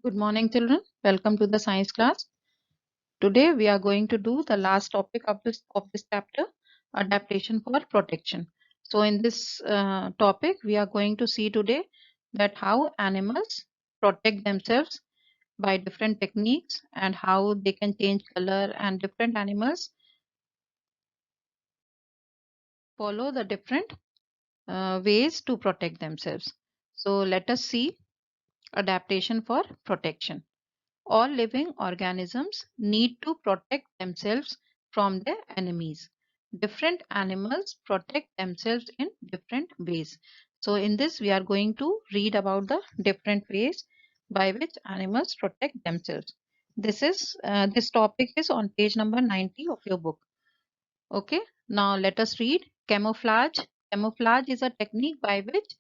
Good morning, children. Welcome to the science class. Today we are going to do the last topic of this chapter, adaptation for protection. So in this topic, we are going to see today that how animals protect themselves by different techniques and how they can change color, and different animals follow the different ways to protect themselves. So let us see adaptation for protection. All living organisms need to protect themselves from their enemies. Different animals protect themselves in different ways. So in this we are going to read about the different ways by which animals protect themselves. This topic is on page number 90 of your book. Okay, now let us read camouflage. Camouflage is a technique by which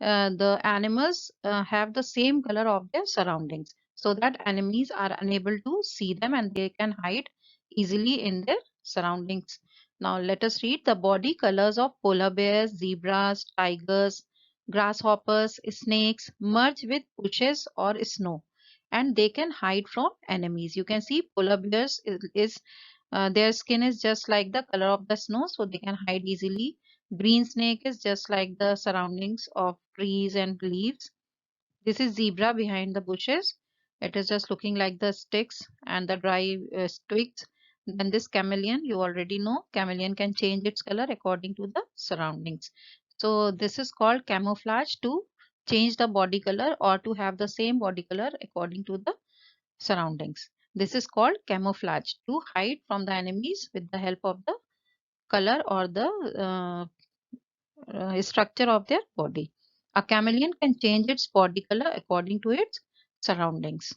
the animals have the same color of their surroundings so that enemies are unable to see them and they can hide easily in their surroundings. Now let us read the body colors of polar bears, zebras, tigers, grasshoppers, snakes merge with bushes or snow, and they can hide from enemies. You can see polar bears is their skin is just like the color of the snow, so they can hide easily. Green snake is just like the surroundings of trees and leaves. This is zebra behind the bushes. It is just looking like the sticks and the dry twigs. Then this chameleon, you already know, chameleon can change its color according to the surroundings. So this is called camouflage, to change the body color or to have the same body color according to the surroundings. This is called camouflage, to hide from the enemies with the help of the color or the structure of their body. A chameleon can change its body color according to its surroundings.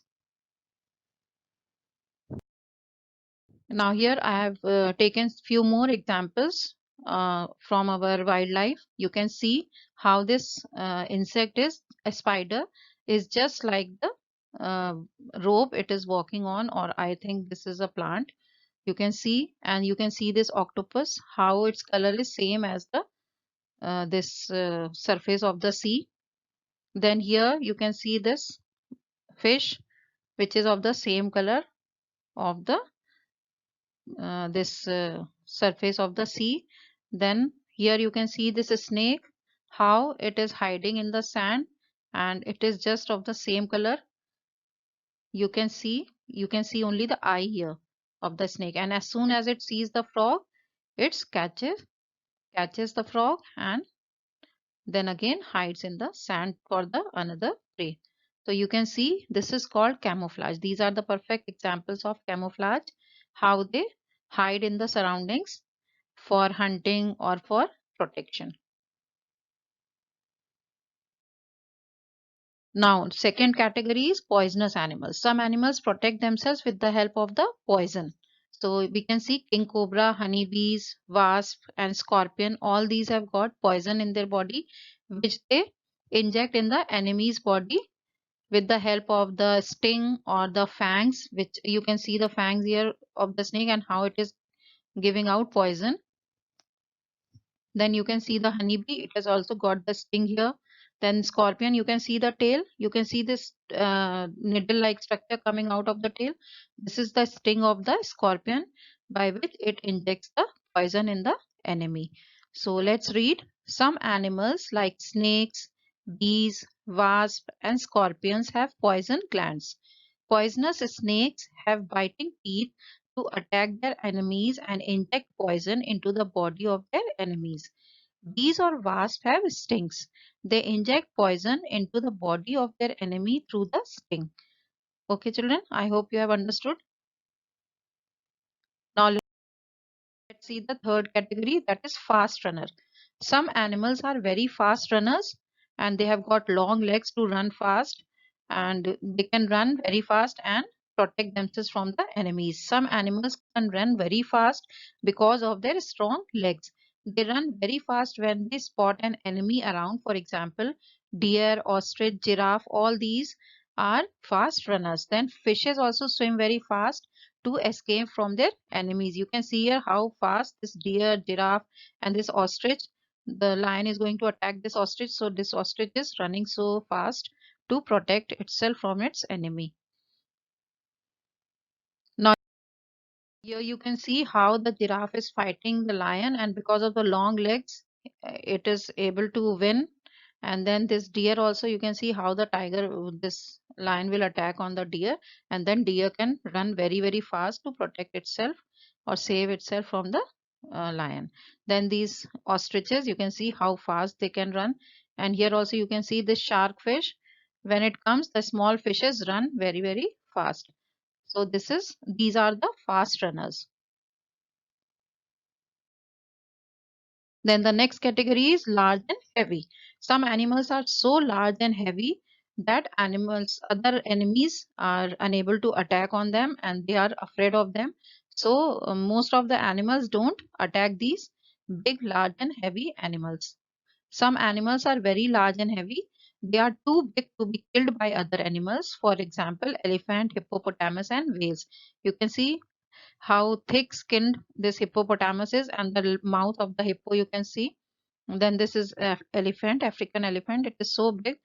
Now here I have taken few more examples from our wildlife. You can see how this insect is a spider is just like the uh, rope it is walking on, or I think this is a plant. You can see, and you can see this octopus, how its color is same as the this surface of the sea. Then here you can see this fish which is of the same color of the this surface of the sea. Then here you can see this snake, how it is hiding in the sand, and it is just of the same color. You can see only the eye here of the snake, and as soon as it sees the frog, it catches the frog and then again hides in the sand for the another prey. So you can see this is called camouflage. These are the perfect examples of camouflage, how they hide in the surroundings for hunting or for protection. Now, second category is poisonous animals. Some animals protect themselves with the help of the poison. So we can see king cobra, honeybees, wasp, and scorpion. All these have got poison in their body, which they inject in the enemy's body with the help of the sting or the fangs, which you can see the fangs here of the snake and how it is giving out poison. Then you can see the honeybee, it has also got the sting here. Then scorpion, you can see the tail, you can see this needle like structure coming out of the tail. This is the sting of the scorpion by which it injects the poison in the enemy. So let's read. Some animals like snakes, bees, wasps, and scorpions have poison glands. Poisonous snakes have biting teeth to attack their enemies and inject poison into the body of their enemies. Bees or wasps have stings. They inject poison into the body of their enemy through the sting. Okay, children, I hope you have understood. Now let's see the third category, that is fast runner. Some animals are very fast runners and they have got long legs to run fast, and they can run very fast and protect themselves from the enemies. Some animals can run very fast because of their strong legs. They run very fast when they spot an enemy around. For example, deer, ostrich, giraffe, all these are fast runners. Then fishes also swim very fast to escape from their enemies. You can see here how fast this deer, giraffe, and this ostrich, the lion is going to attack this ostrich. So this ostrich is running so fast to protect itself from its enemy. Now here you can see how the giraffe is fighting the lion, and because of the long legs, it is able to win. And then this deer also, you can see how the this lion will attack on the deer, and then deer can run very, very fast to protect itself or save itself from the lion. Then these ostriches, you can see how fast they can run. And here also you can see this shark fish. When it comes, the small fishes run very, very fast. So these are the fast runners. Then the next category is large and heavy. Some animals are so large and heavy that other enemies are unable to attack on them and they are afraid of them. So most of the animals don't attack these big, large and heavy animals. Some animals are very large and heavy. They are too big to be killed by other animals. For example, elephant, hippopotamus and whales. You can see how thick skinned this hippopotamus is, and the mouth of the hippo you can see. Then this is elephant, African elephant. It is so big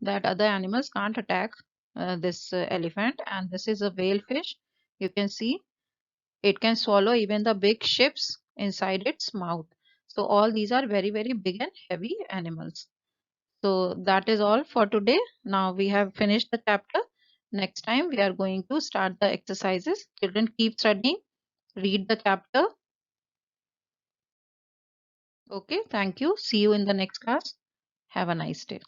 that other animals can't attack this elephant. And this is a whale fish. You can see it can swallow even the big ships inside its mouth. So all these are very, very big and heavy animals. So that is all for today. Now we have finished the chapter. Next time we are going to start the exercises. Children, keep studying, read the chapter. Okay, thank you. See you in the next class. Have a nice day.